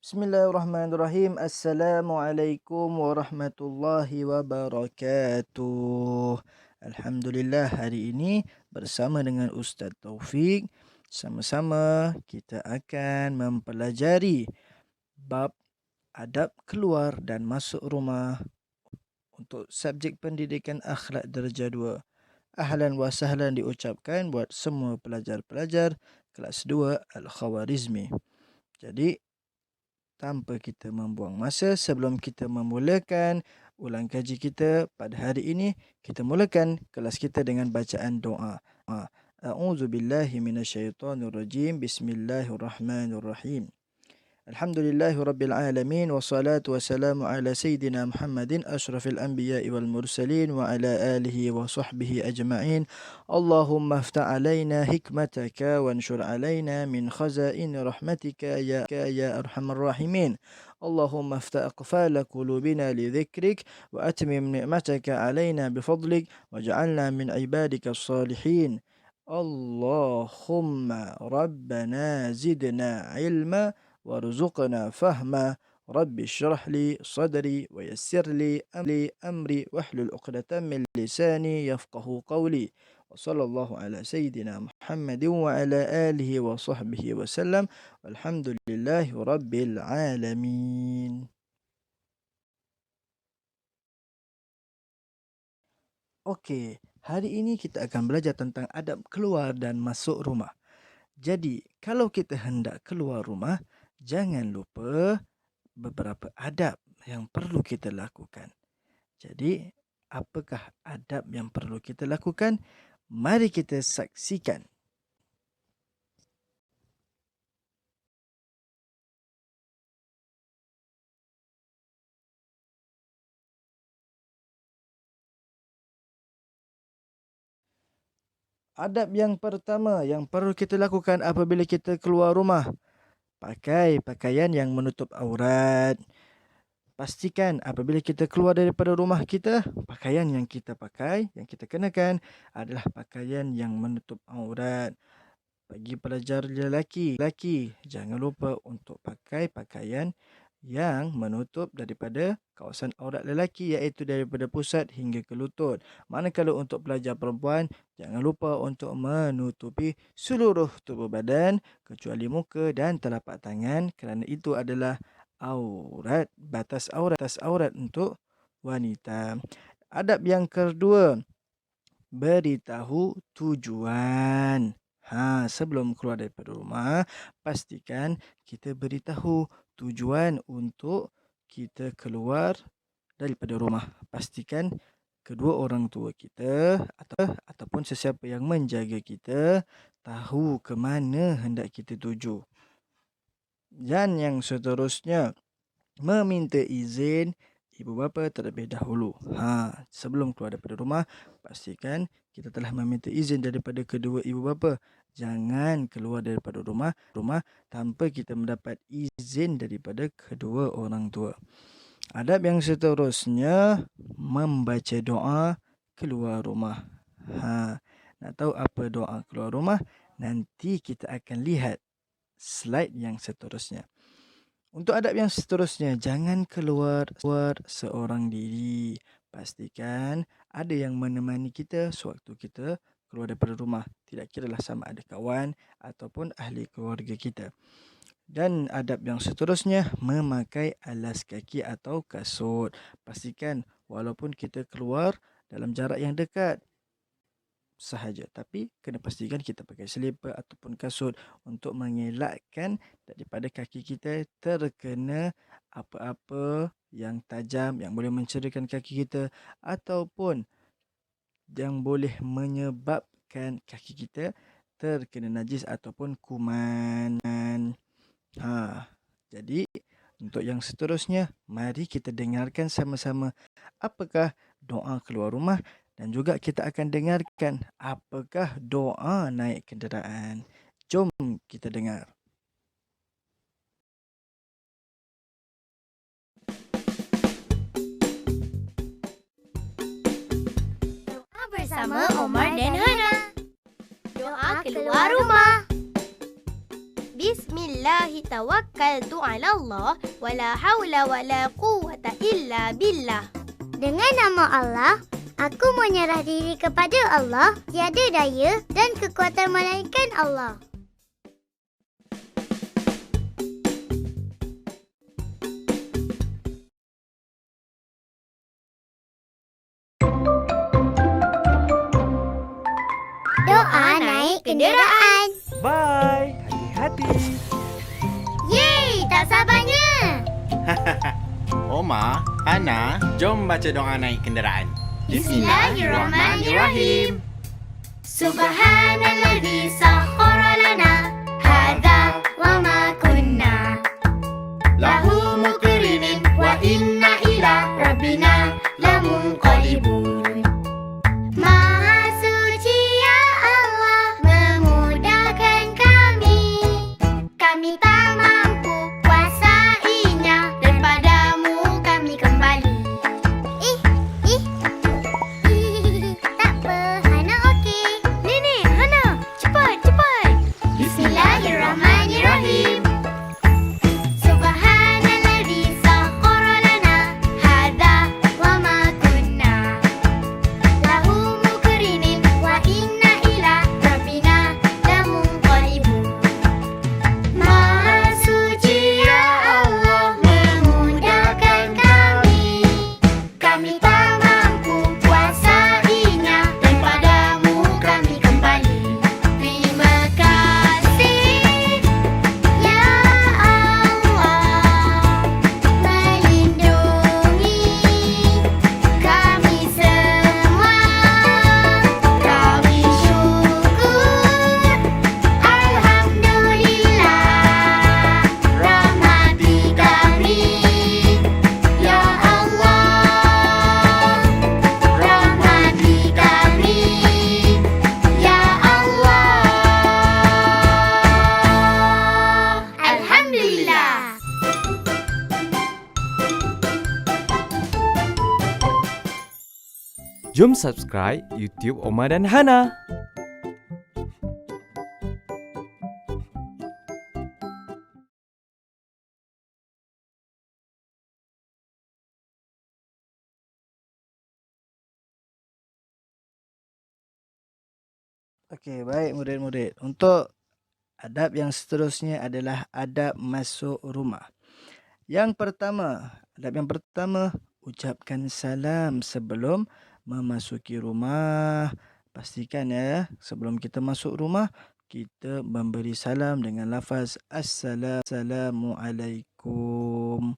Bismillahirrahmanirrahim. Assalamualaikum warahmatullahi wabarakatuh. Alhamdulillah, hari ini bersama dengan Ustaz Taufik, sama-sama kita akan mempelajari bab adab keluar dan masuk rumah untuk subjek pendidikan akhlak darjah 2. Ahlan wa sahlan diucapkan buat semua pelajar-pelajar kelas 2 Al-Khawarizmi. Jadi, tanpa kita membuang masa, sebelum kita memulakan ulang kaji kita pada hari ini, kita mulakan kelas kita dengan bacaan doa. A'udzu billahi minasyaitonir rajim. Bismillahirrahmanirrahim. Alhamdulillahi rabbil alamin wassalatu wassalamu ala sayyidina Muhammadin asyrafil anbiya'i wal mursalin wa ala alihi wa sahbihi ajma'in. Allahumma aftah alaina hikmataka wanshur alaina min khazain rahmatika ya arhamar rahimin. Allahumma aftah aqfala qulubina li dhikrik wa atmim ni'mataka alaina bifadlik waj'alna min ibadika as-salihin. Allahumma rabbana zidna ilma warzuqna fahma. Rabbi syrah li sadri wa yassir li amri wahlul 'uqdatam min lisani yafqahu qawli. Wa sallallahu ala sayyidina Muhammadin wa ala alihi wa sahbihi wa sallam. Walhamdulillahi rabbil alamin. Okey, hari ini kita akan belajar tentang adab keluar dan masuk rumah. Jadi, kalau kita hendak keluar rumah, jangan lupa beberapa adab yang perlu kita lakukan. Jadi, apakah adab yang perlu kita lakukan? Mari kita saksikan. Adab yang pertama yang perlu kita lakukan apabila kita keluar rumah, pakai pakaian yang menutup aurat. Pastikan apabila kita keluar daripada rumah kita, pakaian yang kita pakai, yang kita kenakan adalah pakaian yang menutup aurat. Bagi pelajar lelaki, jangan lupa untuk pakai pakaian yang menutup daripada kawasan aurat lelaki, iaitu daripada pusat hingga ke lutut. Manakala untuk pelajar perempuan, jangan lupa untuk menutupi seluruh tubuh badan kecuali muka dan telapak tangan, kerana itu adalah aurat, batas aurat untuk wanita. Adab yang kedua, beritahu tujuan. Sebelum keluar daripada rumah, pastikan kita beritahu tujuan untuk kita keluar daripada rumah. Pastikan kedua orang tua kita ataupun sesiapa yang menjaga kita tahu ke mana hendak kita tuju. Dan yang seterusnya, meminta izin ibu bapa terlebih dahulu. Sebelum keluar daripada rumah, pastikan kita telah meminta izin daripada kedua ibu bapa. Jangan keluar daripada rumah tanpa kita mendapat izin daripada kedua orang tua. Adab yang seterusnya, membaca doa keluar rumah. Nak tahu apa doa keluar rumah? Nanti kita akan lihat slide yang seterusnya. Untuk adab yang seterusnya, jangan keluar seorang diri. Pastikan ada yang menemani kita sewaktu kita keluar daripada rumah. Tidak kiralah sama ada kawan ataupun ahli keluarga kita. Dan adab yang seterusnya, memakai alas kaki atau kasut. Pastikan walaupun kita keluar dalam jarak yang dekat sahaja, tapi kena pastikan kita pakai selipar ataupun kasut untuk mengelakkan daripada kaki kita terkena apa-apa yang tajam yang boleh mencederakan kaki kita ataupun yang boleh menyebabkan kaki kita terkena najis ataupun kuman. Jadi untuk yang seterusnya, mari kita dengarkan sama-sama apakah doa keluar rumah, dan juga kita akan dengarkan apakah doa naik kenderaan. Jom kita dengar. Doa bersama Omar dan Hana. Doa keluar rumah. Bismillahi tawakkaltu ala Allah wala haula wala quwwata illa billah. Dengan nama Allah, aku menyerah diri kepada Allah, tiada daya dan kekuatan melainkan Allah. Doa naik kenderaan. Bye. Hati-hati. Yeay, tak sabarnya. Oma, Ana, jom baca doa naik kenderaan. Bismillahirrahmanirrahim. Subhanalladzi sakhkhara lana hadza wa ma kunna Lahu muqrinin wa inna ila rabbina lamunqalibun. Maha suci ya Allah, memudahkan kami. Kami tak mampu kuasainya, dan padamu kami kembali. Tak apa, Hana okey. Nenek, Hana, cepat. Bismillahirrahmanirrahim. Subhanalladzi sakhkhara lana hadza wa ma kunna lahu muqrinin wa inna ila rabbina lamunqalibun. Maha suci ya Allah, memudahkan kami. Kami tak mampu kuasainya, dan padamu kami kembali. Terima kasih ya Allah, melindungi kami semua. Kami syukur, alhamdulillah. Rahmati kami ya Allah, rahmati kami ya Allah. Alhamdulillah. Jom subscribe YouTube Oma dan Hana. Okey, baik murid-murid. Untuk adab yang seterusnya adalah adab masuk rumah. Adab yang pertama, ucapkan salam sebelum memasuki rumah. Pastikan ya, sebelum kita masuk rumah, kita memberi salam dengan lafaz Assalamualaikum.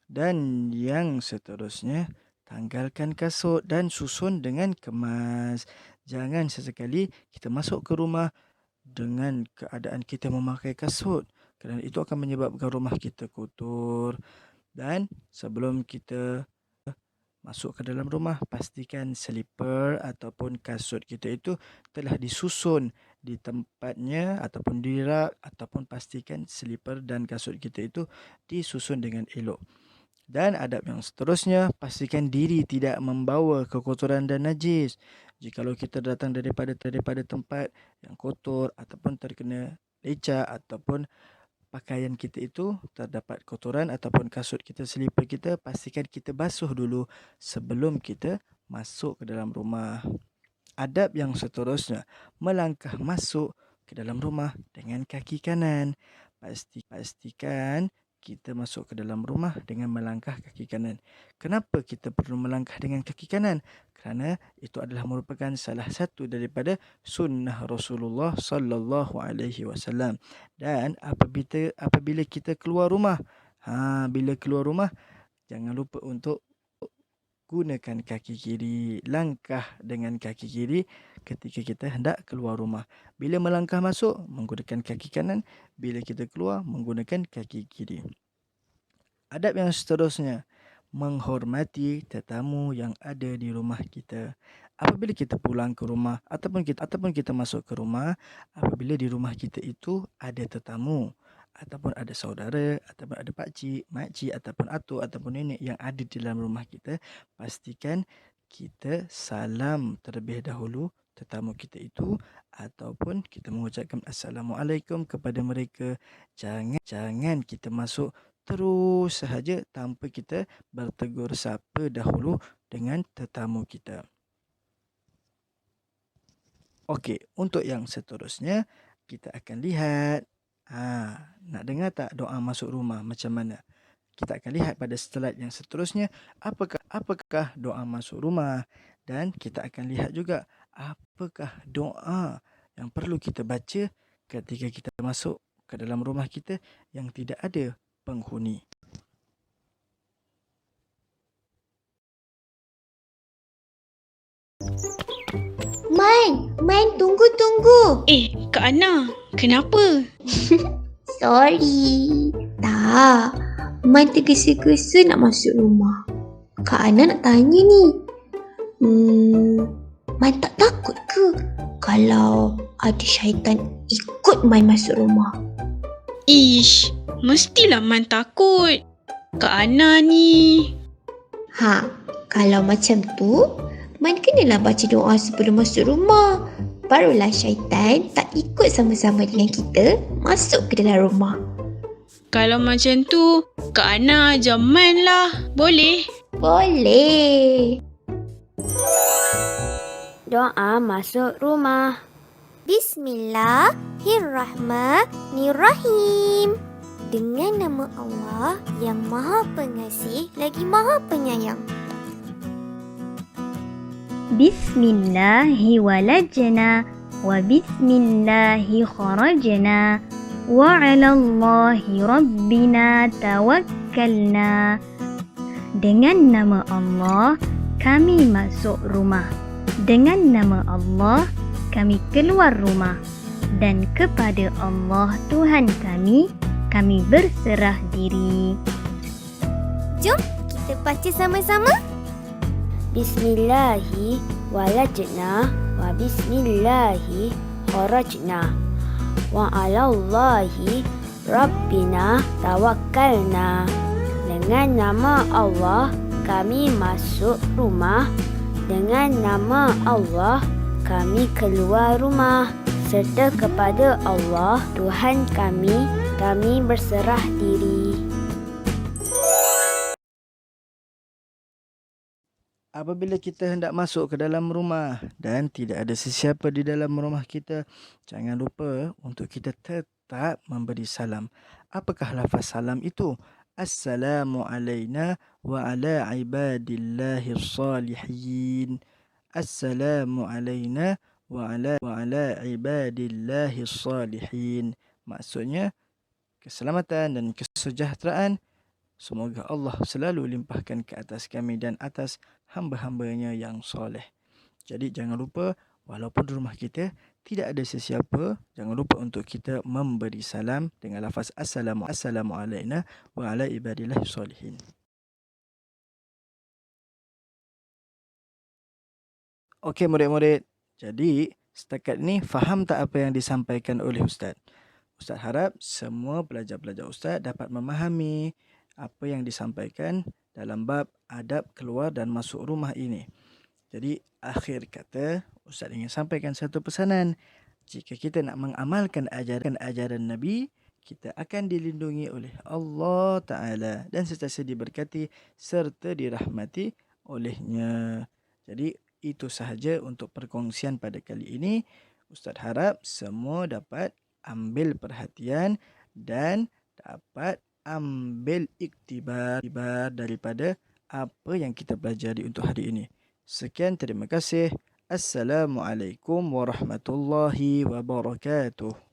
Dan yang seterusnya, tanggalkan kasut dan susun dengan kemas. Jangan sesekali kita masuk ke rumah dengan keadaan kita memakai kasut, kerana itu akan menyebabkan rumah kita kotor. Dan sebelum kita masuk ke dalam rumah, pastikan selipar ataupun kasut kita itu telah disusun di tempatnya ataupun di rak, ataupun pastikan selipar dan kasut kita itu disusun dengan elok. Dan adab yang seterusnya, pastikan diri tidak membawa kekotoran dan najis. Jikalau kita datang daripada tempat yang kotor ataupun terkena lecah ataupun pakaian kita itu terdapat kotoran ataupun kasut kita, selipar kita, pastikan kita basuh dulu sebelum kita masuk ke dalam rumah. Adab yang seterusnya, melangkah masuk ke dalam rumah dengan kaki kanan. Pastikan kita masuk ke dalam rumah dengan melangkah kaki kanan. Kenapa kita perlu melangkah dengan kaki kanan? Kerana itu adalah merupakan salah satu daripada sunnah Rasulullah sallallahu alaihi wasallam. Dan apabila kita keluar rumah, bila keluar rumah, jangan lupa untuk gunakan kaki kiri. Langkah dengan kaki kiri ketika kita hendak keluar rumah. Bila melangkah masuk, menggunakan kaki kanan. Bila kita keluar, menggunakan kaki kiri. Adab yang seterusnya, menghormati tetamu yang ada di rumah kita. Apabila kita pulang ke rumah ataupun kita masuk ke rumah, apabila di rumah kita itu ada tetamu, ataupun ada saudara, ataupun ada pakcik, makcik, ataupun atuk, ataupun nenek yang ada di dalam rumah kita, pastikan kita salam terlebih dahulu tetamu kita itu, ataupun kita mengucapkan Assalamualaikum kepada mereka. Jangan kita masuk terus sahaja tanpa kita bertegur sapa dahulu dengan tetamu kita. Okey, untuk yang seterusnya, kita akan lihat. Nak dengar tak doa masuk rumah macam mana? Kita akan lihat pada slide yang seterusnya, apakah doa masuk rumah. Dan kita akan lihat juga apakah doa yang perlu kita baca ketika kita masuk ke dalam rumah kita yang tidak ada penghuni. Main, tunggu. Kak Ana, kenapa? Sorry. Tak, Main tergesa-gesa nak masuk rumah. Kak Ana nak tanya ni. Main tak takut ke kalau ada syaitan ikut Main masuk rumah? Ish, mestilah Man takut. Kak Ana ni. Kalau macam tu, Main kenalah baca doa sebelum masuk rumah. Barulah syaitan tak ikut sama-sama dengan kita masuk ke dalam rumah. Kalau macam tu, Kak Ana ajar Man lah. Boleh? Boleh. Doa masuk rumah. Bismillahirrahmanirrahim. Dengan nama Allah yang Maha Pengasih lagi Maha Penyayang. Bismillahi walajna wa bismillahi kharajna wa 'alallahi rabbina tawakkalna. Dengan nama Allah kami masuk rumah. Dengan nama Allah kami keluar rumah. Dan kepada Allah Tuhan kami berserah diri. Jom kita baca sama-sama. Bismillahi walajna wa bismillahi kharajna wa 'alallahi rabbina tawakkalna. Dengan nama Allah kami masuk rumah. Dengan nama Allah kami keluar rumah. Serta kepada Allah Tuhan kami berserah diri. Apabila kita hendak masuk ke dalam rumah dan tidak ada sesiapa di dalam rumah kita, jangan lupa untuk kita tetap memberi salam. Apakah lafaz salam itu? Assalamu alayna wa ala ibadillahis salihin. Assalamu alayna wa ala ibadillahis salihin. Maksudnya, keselamatan dan kesejahteraan semoga Allah selalu limpahkan ke atas kami dan atas hamba-hambanya yang soleh. Jadi jangan lupa, walaupun di rumah kita tidak ada sesiapa, jangan lupa untuk kita memberi salam dengan lafaz assalamu alayna wa ala ibadillahis salihin. Okey murid-murid, jadi setakat ini faham tak apa yang disampaikan oleh Ustaz? Ustaz harap semua pelajar-pelajar Ustaz dapat memahami apa yang disampaikan dalam bab adab keluar dan masuk rumah ini. Jadi akhir kata, Ustaz ingin sampaikan satu pesanan. Jika kita nak mengamalkan ajaran Nabi, kita akan dilindungi oleh Allah Ta'ala dan sentiasa diberkati serta dirahmati olehnya. Jadi itu sahaja untuk perkongsian pada kali ini. Ustaz harap semua dapat ambil perhatian dan dapat ambil iktibar daripada apa yang kita pelajari untuk hari ini. Sekian, terima kasih. Assalamualaikum warahmatullahi wabarakatuh.